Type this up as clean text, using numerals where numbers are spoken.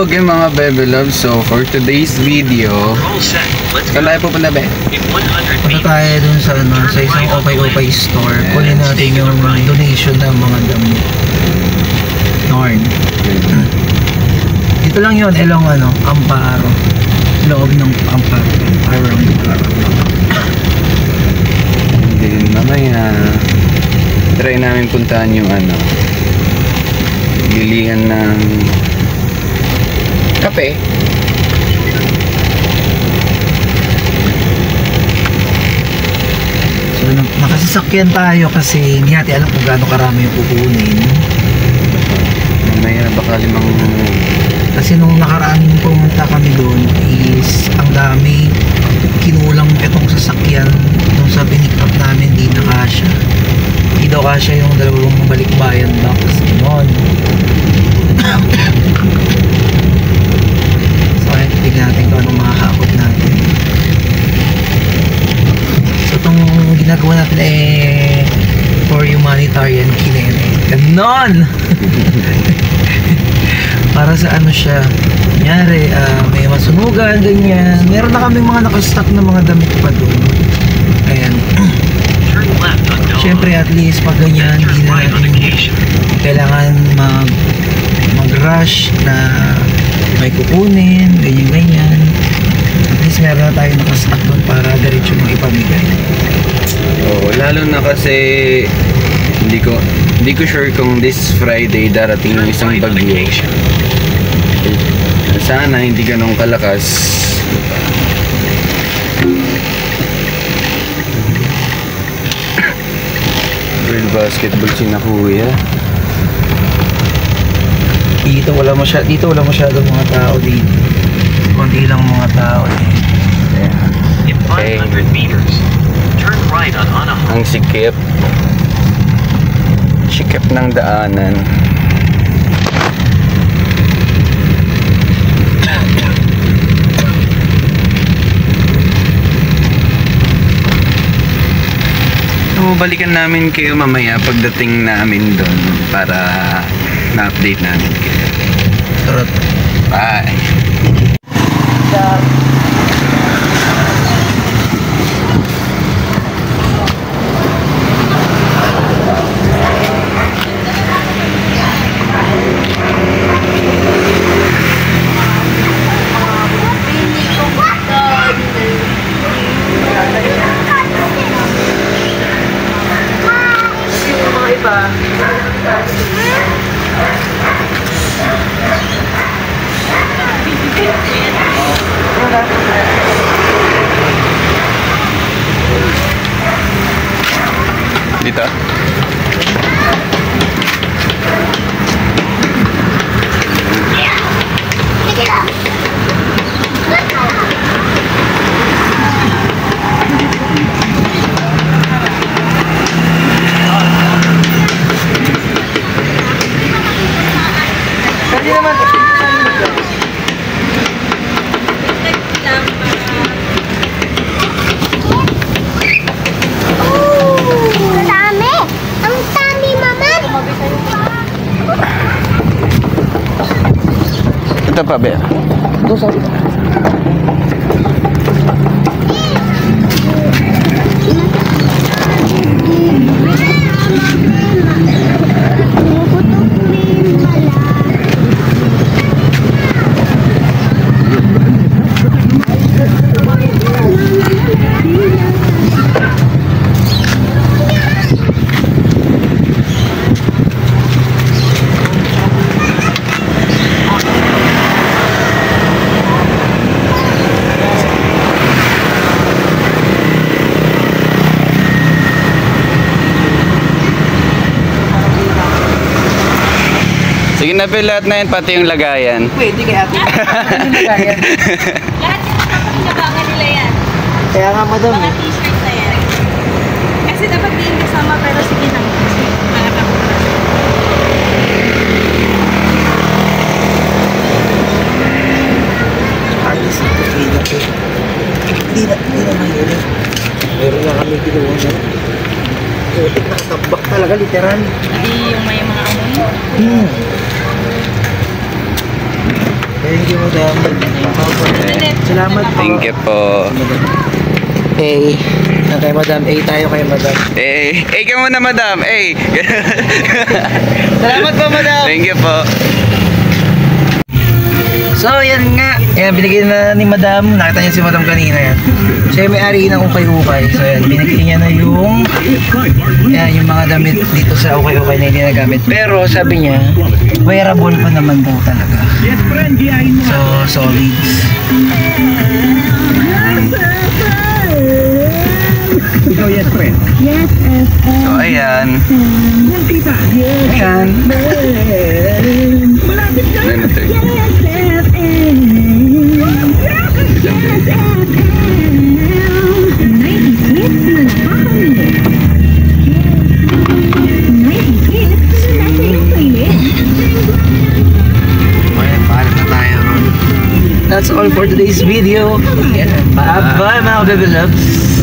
Okay mga Bebe Love, so for today's video, saan tayo pupunta be? Punta tayo dun sa, sa isang opay-opay store. Kunin natin yung donation ng mga damit. Norn. Dito lang yun, Elong Amparo. Loob ng Amparo. Then mamaya, try namin puntahan yung bilihan ng kape. So nakasasakyan tayo kasi hindi natin alam kung gaano karami yung kukunin. Mamaya baka limang... Kasi nung nakaraan pumunta kami doon is ang dami kinulang itong sasakyan nung sa pinick up namin di na kasya. Hindi daw kasya yung dalawang balikbayan box noon. So ayun, tignan natin kung anong makakakot natin. So itong ginagawa natin for humanitarian kinere. Ganon! Para sa siya, kunyari may masunugan, ganyan. Meron na kaming mga nakastock na mga damit pa doon. Ayan. Siyempre at least pag ganyan, hindi na natin kailangan mag-rush na may kukunin, ganyan. At least meron na tayo nakastock doon para diretso mong ipamigay. Oh, lalo na kasi hindi ko sure kung this Friday darating yung isang bagyo. Sana hindi ganun kalakas. Real basketball si na kuya. Dito wala masyadong mga tao dito. Konti lang mga tao In 500 meters, turn right on Anaheim. Ang sikip ng daanan. So, balikan namin kayo mamaya pagdating namin doon para na-update namin kayo. Turot. Bye! Dito? Ito pa, Be. Ito sa Sige na, Be, lahat na yan, pati yung lagayan. pwede kaya ate. Ano yung lagayan? Lahat yung kapag-inabangan nila yan. Kaya nga madam Mga t-shirt na yan. Kasi dapat din kasama pero sige na. Mga kapag Alis ito, hindi na mahirap. Meron na kami ginawa na. Putik na katabak talaga, literal. Hindi yung may mga amoy. Thank you, madam. Salamat po. Thank you po. Hey, kay madam. Hey tayo kay madam. Eh, ka muna, madam. Eh. Salamat po, madam. Thank you po. So, yan nga. Yan, binigyan na ni madam. Nakita niya si madam kanina yan. Siya yung may-ari ng ukay-ukay. So, yan, binigyan niya na yung yung mga damit dito sa ukay-ukay na hindi nagamit. Pero, sabi niya, wearable pa naman daw talaga. So, solids. So, ayan. Ayan. Ano na to? Ayan, paalam na tayo ron. That's all for today's video. Bye-bye, mga baby loves.